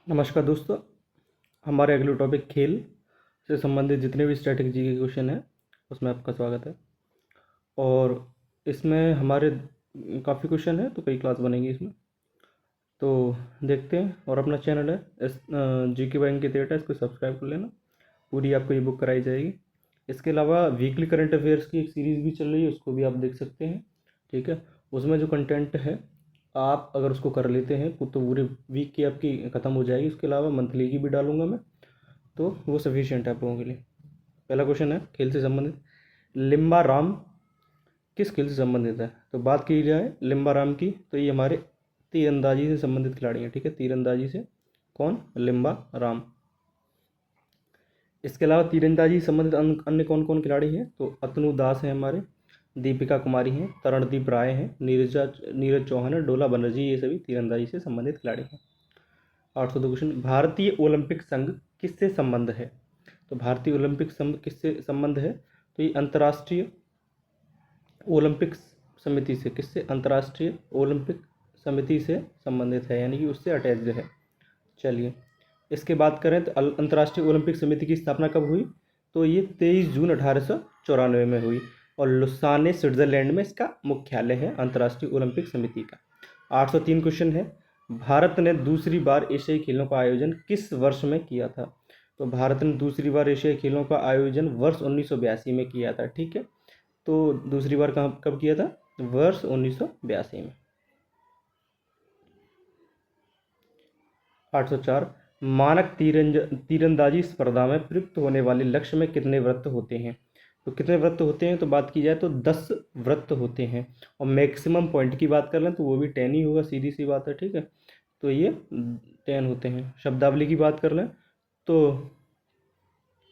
नमस्कार दोस्तों। हमारे अगले टॉपिक खेल से संबंधित जितने भी स्ट्रैटेजी के क्वेश्चन हैं उसमें आपका स्वागत है। और इसमें हमारे काफ़ी क्वेश्चन है तो कई क्लास बनेंगी इसमें, तो देखते हैं। और अपना चैनल है GK बैंक की डेटा, इसको सब्सक्राइब कर लेना। पूरी आपको ये बुक कराई जाएगी। इसके अलावा वीकली करंट अफेयर्स की एक सीरीज़ भी चल रही है, उसको भी आप देख सकते हैं। ठीक है, उसमें जो कंटेंट है आप अगर उसको कर लेते हैं तो पूरे वीक की आपकी ख़त्म हो जाएगी। उसके अलावा मंथली की भी डालूंगा मैं, तो वो सफिशिएंट है आप लोगों के लिए। पहला क्वेश्चन है खेल से संबंधित, लिम्बा राम किस खेल से संबंधित है? तो बात की जाए लिम्बा राम की तो ये हमारे तीरंदाजी से संबंधित खिलाड़ी हैं। ठीक है, तीरंदाजी से कौन? लिम्बा राम। इसके अलावा तीरंदाजी से संबंधित अन्य कौन कौन खिलाड़ी हैं? तो अतनु दास हैं हमारे, दीपिका कुमारी हैं, तरणदीप राय हैं, नीरज चौहान है, डोला बनर्जी, ये सभी तीरंदाजी से संबंधित खिलाड़ी हैं। 802 क्वेश्चन, भारतीय ओलंपिक संघ किससे संबंध है? तो भारतीय ओलंपिक संघ किससे संबंध है? तो ये अंतर्राष्ट्रीय ओलंपिक समिति से, किससे? अंतर्राष्ट्रीय ओलंपिक समिति से संबंधित है, यानी कि उससे अटैच्ड है। चलिए, इसके बात करें तो अंतर्राष्ट्रीय ओलंपिक समिति की स्थापना कब हुई? तो ये 23 जून 1894 में हुई, और लुसाने स्विट्जरलैंड में इसका मुख्यालय है अंतर्राष्ट्रीय ओलंपिक समिति का। 803 क्वेश्चन है, भारत ने दूसरी बार एशियाई खेलों का आयोजन किस वर्ष में किया था? तो भारत ने दूसरी बार एशियाई खेलों का आयोजन वर्ष 1982 में किया था। ठीक है, तो दूसरी बार कब किया था? वर्ष 1982 में। 804, मानक तीरंदाजी स्पर्धा में प्रयुक्त होने वाले लक्ष्य में कितने वृत्त होते हैं? तो कितने वृत्त होते हैं? तो बात की जाए तो 10 वृत्त होते हैं। और मैक्सिमम पॉइंट की बात कर लें तो वो भी 10 ही होगा, सीधी सी बात है। ठीक है, तो ये 10 होते हैं। शब्दावली की बात कर लें तो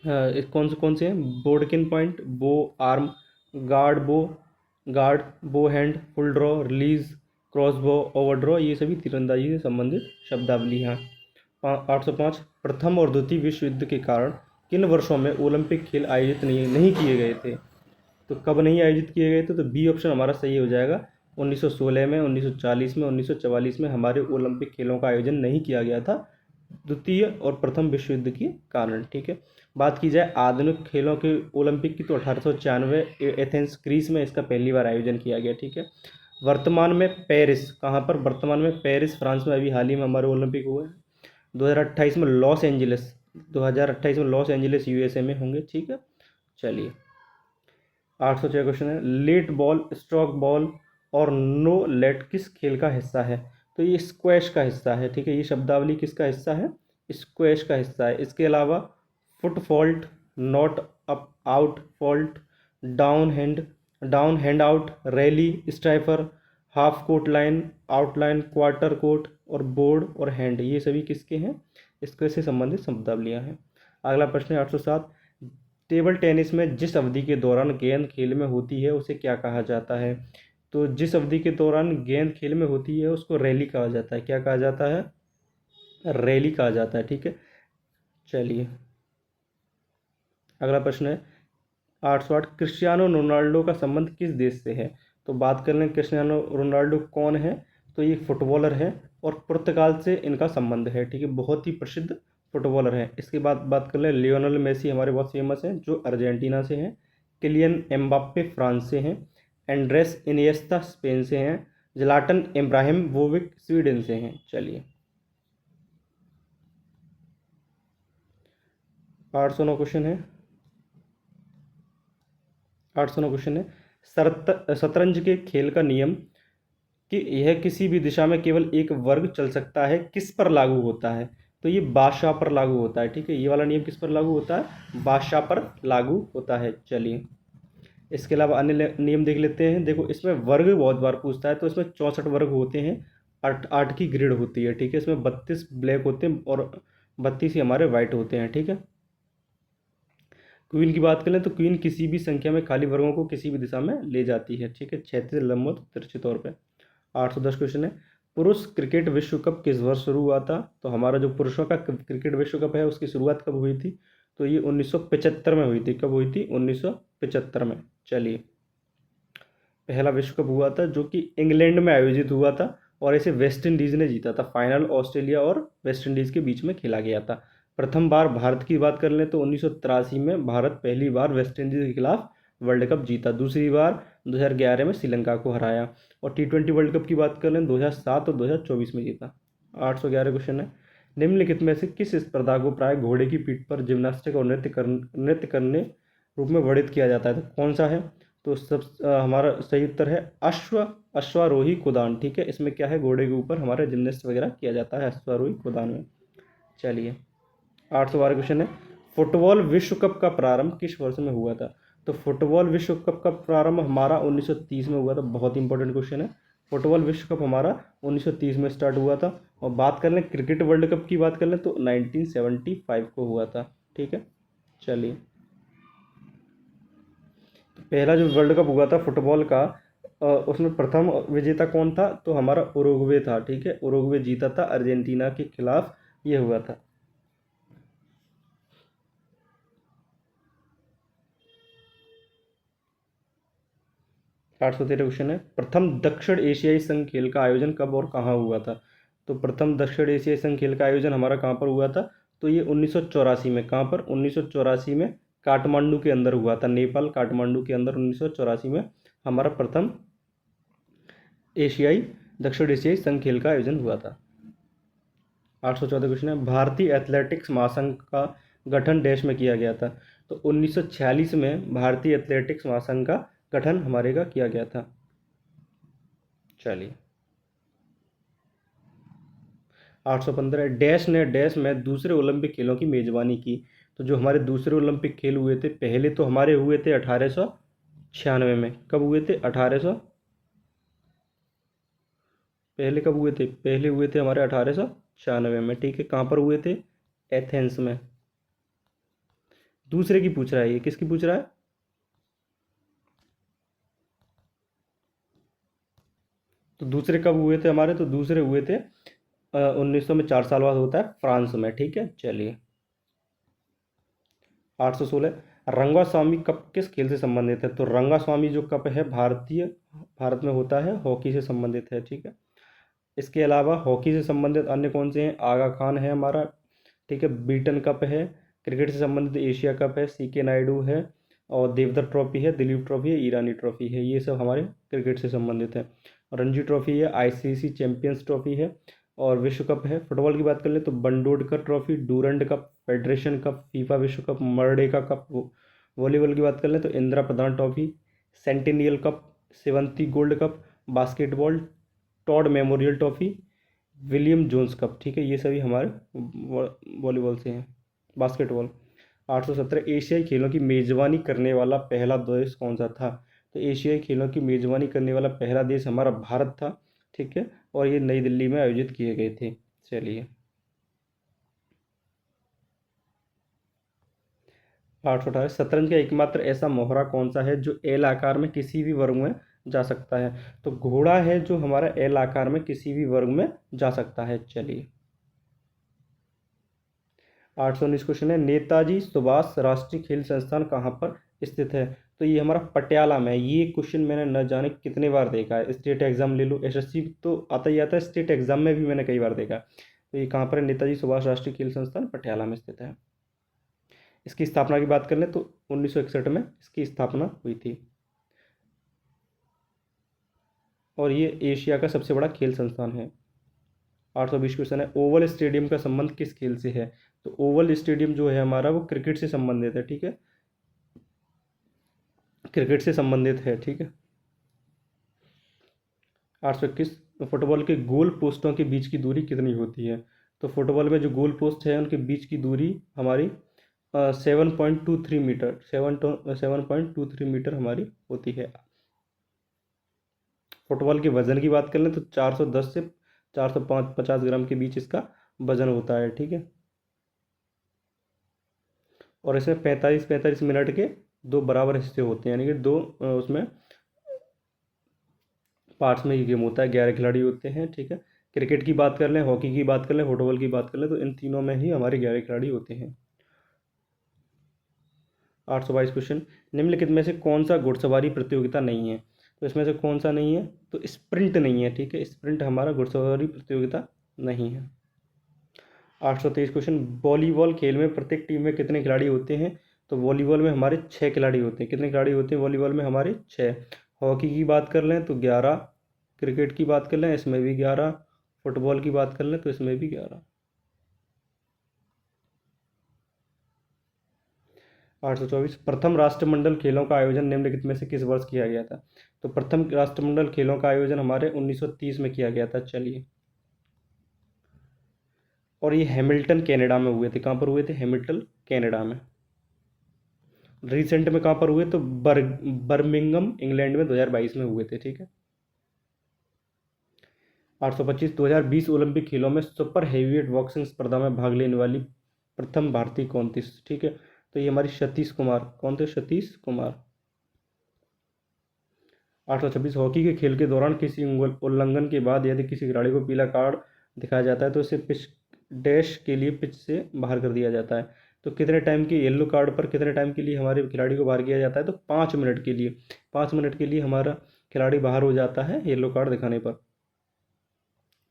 कौन से हैं? बोर्डकिन पॉइंट, बो आर्म, गार्ड बो hand, full draw, release, cross बो, ओवर ड्रॉ, ये सभी तीरंदाजी से संबंधित शब्दावली हैं। 805, प्रथम और द्वितीय विश्व युद्ध के कारण किन वर्षों में ओलंपिक खेल आयोजित नहीं किए गए थे? तो कब नहीं आयोजित किए गए थे? तो बी ऑप्शन हमारा सही हो जाएगा। 1916 में, 1940 में, 1944 में हमारे ओलंपिक खेलों का आयोजन नहीं किया गया था द्वितीय और प्रथम विश्व युद्ध के कारण। ठीक है, बात की जाए आधुनिक खेलों के ओलंपिक की तो 1896 एथेंस ग्रीस में इसका पहली बार आयोजन किया गया। ठीक है, वर्तमान में पेरिस, कहाँ पर? वर्तमान में पेरिस फ्रांस में अभी हाल ही में हमारे ओलंपिक हुए हैं। 2028 में लॉस एंजलिस, 2028 में लॉस एंजलिस USA में होंगे। ठीक है, चलिए। 806 क्वेश्चन है, लेट बॉल, स्ट्रोक बॉल और नो लेट किस खेल का हिस्सा है? तो ये स्क्वैश का हिस्सा है। ठीक है, ये शब्दावली किसका हिस्सा है? स्क्वैश का हिस्सा है। इसके अलावा foot fault, not up out fault, down hand out, rally, striker, half court line, outline, quarter court और बोर्ड और हैंड, ये सभी किसके हैं? इसके से संबंधित शब्दावलियाँ हैं। अगला प्रश्न है 807, टेबल टेनिस में जिस अवधि के दौरान गेंद खेल में होती है उसे क्या कहा जाता है? तो जिस अवधि के दौरान गेंद खेल में होती है उसको रैली कहा जाता है। क्या कहा जाता है? रैली कहा जाता है। ठीक है, चलिए। अगला प्रश्न है 808, क्रिस्टियानो रोनाल्डो का संबंध किस देश से है? तो बात कर लें क्रिस्टियानो रोनाल्डो कौन है? तो ये फुटबॉलर है और पुर्तगाल से इनका संबंध है। ठीक है, बहुत ही प्रसिद्ध फुटबॉलर है। इसके बाद बात कर लें लियोनेल मेसी, हमारे बहुत फेमस हैं, जो अर्जेंटीना से हैं। किलियन एम्बाप्पे फ्रांस से हैं। एंड्रेस इनिएस्ता स्पेन से हैं। ज़लाटन इब्राहिमोविच स्वीडन से हैं। चलिए, 809 क्वेश्चन है। 809 क्वेश्चन है, शतरंज के खेल का नियम कि यह किसी भी दिशा में केवल एक वर्ग चल सकता है किस पर लागू होता है? तो ये बादशाह पर लागू होता है। ठीक है, ये वाला नियम किस पर लागू होता है? बादशाह पर लागू होता है। चलिए, इसके अलावा अन्य नियम देख लेते हैं। देखो, इसमें वर्ग बहुत बार पूछता है, तो इसमें 64 वर्ग होते हैं। 8 की ग्रिड होती है। ठीक है, इसमें 32 ब्लैक होते हैं और 32 ही हमारे वाइट होते हैं। ठीक है, क्वीन की बात करें तो क्वीन किसी भी संख्या में खाली वर्गों को किसी भी दिशा में ले जाती है। ठीक है, क्षैतिज, लंबवत, तिरछे तौर पे। 810 क्वेश्चन है, पुरुष क्रिकेट विश्व कप किस वर्ष शुरू हुआ था? तो हमारा जो पुरुषों का क्रिकेट विश्व कप है उसकी शुरुआत कब हुई थी? तो ये 1975 में हुई थी। कब हुई थी? 1975 में। चलिए, पहला विश्व कप हुआ था जो कि इंग्लैंड में आयोजित हुआ था और इसे वेस्ट इंडीज़ ने जीता था। फाइनल ऑस्ट्रेलिया और वेस्ट इंडीज़ के बीच में खेला गया था। प्रथम बार भारत की बात कर लें तो 1983 में भारत पहली बार वेस्ट इंडीज़ के खिलाफ वर्ल्ड कप जीता। दूसरी बार 2011 में श्रीलंका को हराया। और टी20 वर्ल्ड कप की बात कर लें 2007 और 2024 में जीता। 811 क्वेश्चन है, निम्नलिखित में से किस स्पर्धा को प्राय घोड़े की पीठ पर जिम्नास्टिक और नृत्य करने रूप में वर्णित किया जाता है, तो कौन सा है? तो हमारा सही उत्तर है अश्वारोही कुदान। ठीक है, इसमें क्या है, घोड़े के ऊपर हमारा जिम्नास्ट वगैरह किया जाता है अश्वारोही कुदान में। चलिए 812 क्वेश्चन है, फुटबॉल विश्व कप का प्रारंभ किस वर्ष में हुआ था? तो फुटबॉल विश्व कप का प्रारंभ हमारा 1930 में हुआ था। बहुत इंपॉर्टेंट क्वेश्चन है। फुटबॉल विश्व कप हमारा 1930 में स्टार्ट हुआ था। और बात कर लें क्रिकेट वर्ल्ड कप की बात कर लें तो 1975 को हुआ था। ठीक है, चलिए पहला जो वर्ल्ड कप हुआ था फुटबॉल का, उसमें प्रथम विजेता कौन था? तो हमारा उरुग्वे था। ठीक है, उरुग्वे जीता था अर्जेंटीना के खिलाफ, ये हुआ था। 813 क्वेश्चन है, प्रथम दक्षिण एशियाई संघ खेल का आयोजन कब और कहाँ हुआ था? तो प्रथम दक्षिण एशियाई संघ खेल का आयोजन हमारा कहाँ पर हुआ था? तो ये 1984 में। कहाँ पर? 1984 में काठमांडू के अंदर हुआ था। नेपाल काठमांडू के अंदर 1984 में हमारा प्रथम एशियाई दक्षिण एशियाई संघ खेल का आयोजन हुआ था। 814 क्वेश्चन है, भारतीय एथलेटिक्स महासंघ का गठन देश में किया गया था? तो 1946 में भारतीय एथलेटिक्स महासंघ का गठन हमारे का किया गया था। चलिए 815, डैश ने डैश में दूसरे ओलंपिक खेलों की मेजबानी की? तो जो हमारे दूसरे ओलंपिक खेल हुए थे, पहले तो हमारे हुए थे 1896 में। कब हुए थे? 1800, पहले कब हुए थे? पहले हुए थे हमारे 1896 में। ठीक है, कहाँ पर हुए थे? एथेंस में। दूसरे की पूछ रहा है, ये किसकी पूछ रहा है? तो दूसरे कब हुए थे हमारे? तो दूसरे हुए थे 1900 में। 4 साल बाद होता है फ्रांस में। ठीक है, चलिए 816, रंगास्वामी कप किस खेल से संबंधित है? तो रंगास्वामी जो कप है भारत में होता है, हॉकी से संबंधित है। ठीक है, इसके अलावा हॉकी से संबंधित अन्य कौन से हैं? आगा खान है हमारा। ठीक है, बीटन कप है। क्रिकेट से संबंधित एशिया कप है, सीके नायडू है। और देवधर ट्रॉफी है, दिलीप ट्रॉफी है, ईरानी ट्रॉफी है। ये सब हमारे क्रिकेट से संबंधित है। रणजी ट्रॉफी है, आईसीसी चैंपियंस ट्रॉफी है। और विश्व कप है। फुटबॉल की बात कर ले तो Bandodkar trophy, Durand cup, federation cup, FIFA विश्व कप, मर्डेका कप। वॉलीबॉल की बात कर ले तो Indira Pradhan trophy, centennial cup, Sevanti gold cup, basketball Todd memorial trophy, William Jones cup. ठीक है, ये सभी हमारे वॉलीबॉल से हैं। बास्केटबॉल 817, एशियाई खेलों की मेज़बानी करने वाला पहला देश कौन सा था? तो एशियाई खेलों की मेज़बानी करने वाला पहला देश हमारा भारत था। ठीक है, और ये नई दिल्ली में आयोजित किए गए थे। चलिए 818, शतरंज का एकमात्र ऐसा मोहरा कौन सा है जो एल आकार में किसी भी वर्ग में जा सकता है? तो घोड़ा है जो हमारा एल आकार में किसी भी वर्ग में जा सकता है। चलिए 819 क्वेश्चन है, नेताजी सुभाष राष्ट्रीय खेल संस्थान कहाँ पर स्थित है? तो ये हमारा पटियाला में है। ये क्वेश्चन मैंने न जाने कितने बार देखा है। स्टेट एग्जाम ले लो, एसएससी तो आता ही आता है, स्टेट एग्जाम में भी मैंने कई बार देखा। तो ये कहाँ पर है? नेताजी सुभाष राष्ट्रीय खेल संस्थान पटियाला में स्थित है। इसकी स्थापना की बात कर लें तो 1961 में इसकी स्थापना हुई थी। और ये एशिया का सबसे बड़ा खेल संस्थान है। 820 क्वेश्चन है, ओवल स्टेडियम का संबंध किस खेल से है? तो ओवल स्टेडियम जो है हमारा वो क्रिकेट से संबंधित है। ठीक है, क्रिकेट से संबंधित है। ठीक है, 821, फुटबॉल के गोल पोस्टों के बीच की दूरी कितनी होती है? तो फुटबॉल में जो गोल पोस्ट है उनके बीच की दूरी हमारी 7.23 मीटर, 7.23 मीटर हमारी होती है। फुटबॉल के वजन की बात कर लें तो 410 से 450 ग्राम के बीच इसका वजन होता है। ठीक है, और इसमें 45 मिनट के दो बराबर हिस्से होते हैं, यानी कि दो उसमें पार्ट्स में ये गेम होता है। 11 खिलाड़ी होते हैं। ठीक है, क्रिकेट की बात कर लें, हॉकी की बात कर लें, फुटबॉल की बात कर लें, तो इन तीनों में ही हमारे 11 खिलाड़ी होते हैं। 822 क्वेश्चन, निम्नलिखित में से कौन सा घुड़सवारी प्रतियोगिता नहीं है? तो इसमें से कौन सा नहीं है? तो स्प्रिंट नहीं है, ठीक है, स्प्रिंट हमारा घुड़सवारी प्रतियोगिता नहीं है। 823 क्वेश्चन, वॉलीबॉल खेल में प्रत्येक टीम में कितने खिलाड़ी होते हैं? तो वॉलीबॉल में हमारे 6 खिलाड़ी होते हैं। कितने खिलाड़ी होते हैं वॉलीबॉल में? हमारे 6। हॉकी की बात कर लें तो 11, क्रिकेट की बात कर लें इसमें भी 11, फुटबॉल की बात कर लें तो इसमें भी 11। 824, प्रथम राष्ट्रमंडल खेलों का आयोजन निम्नलिखित में से किस वर्ष किया गया था? तो प्रथम राष्ट्रमंडल खेलों का आयोजन हमारे 1930 में किया गया था। चलिए, और ये हैमिल्टन कनाडा में हुए थे। कहाँ पर हुए थे? हैमिल्टन कनाडा में। रिसेंट में कहाँ पर हुए? तो बर्मिंगम इंग्लैंड में 2022 में हुए थे, ठीक है। 825, 2020 ओलंपिक खेलों में सुपर हेवीवेट बॉक्सिंग स्पर्धा में भाग लेने वाली प्रथम भारतीय कौन थी? ठीक है, तो ये हमारी सतीश कुमार। कौन थे? सतीश कुमार। 826, हॉकी के खेल के दौरान किसी उल्लंघन के बाद यदि किसी खिलाड़ी को पीला कार्ड दिखाया जाता है तो उसे पिच डैश के लिए पिच से बाहर कर दिया जाता है। तो कितने टाइम के येलो कार्ड पर कितने टाइम के लिए हमारे खिलाड़ी को बाहर किया जाता है? तो 5 मिनट के लिए। 5 मिनट के लिए हमारा खिलाड़ी बाहर हो जाता है येलो कार्ड दिखाने पर।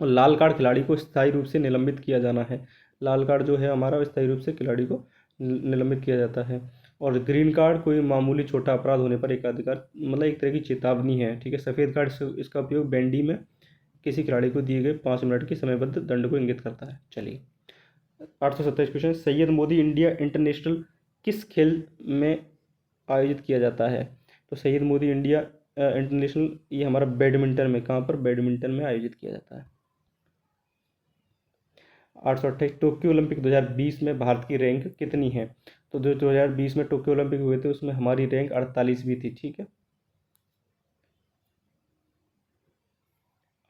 और लाल कार्ड खिलाड़ी को स्थायी रूप से निलंबित किया जाना है। लाल कार्ड जो है हमारा स्थायी रूप से खिलाड़ी को निलंबित किया जाता है। और ग्रीन कार्ड कोई मामूली छोटा अपराध होने पर एक अधिकार, मतलब एक तरह की चेतावनी है, ठीक है। सफ़ेद कार्ड इसका उपयोग बैंडी में किसी खिलाड़ी को दिए गए 5 मिनट की समयबद्ध दंड को इंगित करता है। चलिए, 827 question, Syed Modi India international किस खेल में आयोजित किया जाता है? तो सैयद मोदी इंडिया इंटरनेशनल ये हमारा बैडमिंटन में, कहाँ पर? बैडमिंटन में आयोजित किया जाता है। 828, टोक्यो ओलंपिक 2020 में भारत की रैंक कितनी है? तो जो 2020 में टोक्यो ओलंपिक हुए थे उसमें हमारी रैंक 48वीं थी, ठीक है।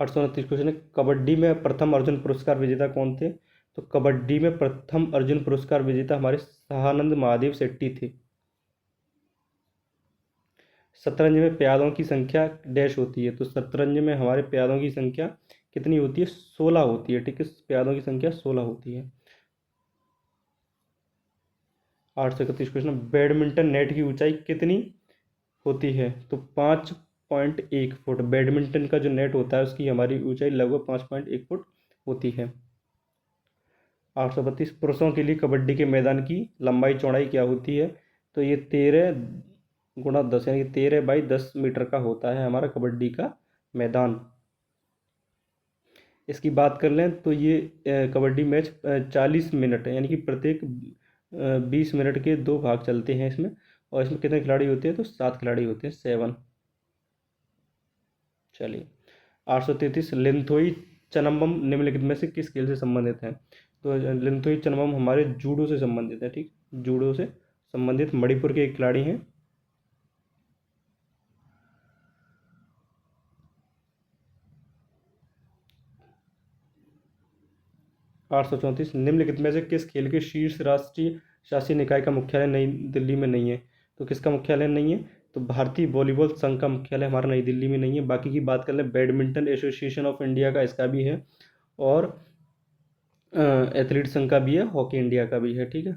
829 क्वेश्चन है, कबड्डी में प्रथम अर्जुन पुरस्कार विजेता कौन थे? तो कबड्डी में प्रथम अर्जुन पुरस्कार विजेता हमारे सहानंद महादेव शेट्टी थे। शतरंज में प्यादों की संख्या डैश होती है? तो शतरंज में हमारे प्यादों की संख्या कितनी होती है? 16 होती है, ठीक है, प्यादों की संख्या 16 होती है। 831 क्वेश्चन, बैडमिंटन नेट की ऊंचाई कितनी होती है? तो 5.1 फुट। बैडमिंटन का जो नेट होता है उसकी हमारी ऊंचाई लगभग 5.1 फुट होती है। 832, पुरुषों के लिए कबड्डी के मैदान की लंबाई चौड़ाई क्या होती है? तो ये 13 × 10 यानी कि 13 × 10 मीटर का होता है हमारा कबड्डी का मैदान। इसकी बात कर लें तो ये कबड्डी मैच 40 मिनट है, यानी कि प्रत्येक 20 मिनट के 2 भाग चलते हैं इसमें। और इसमें कितने खिलाड़ी होते हैं? तो 7 खिलाड़ी होते हैं, 7। चलिए, 833, लिंथोई चनम्बम निम्नलिखित में से किस खेल से संबंधित है? तो लिंथोई चनम्बम हमारे जूडो से संबंधित है, ठीक, जूडो से संबंधित मणिपुर के एक खिलाड़ी हैं। 834, निम्नलिखित में से किस खेल के शीर्ष राष्ट्रीय शासी निकाय का मुख्यालय नई दिल्ली में नहीं है? तो किसका मुख्यालय नहीं है? तो भारतीय वॉलीबॉल संघ का मुख्यालय हमारा नई दिल्ली में नहीं है। बाकी की बात कर लें, बैडमिंटन एसोसिएशन ऑफ इंडिया का इसका भी है, और एथलीट संघ का भी है, हॉकी इंडिया का भी है, ठीक है।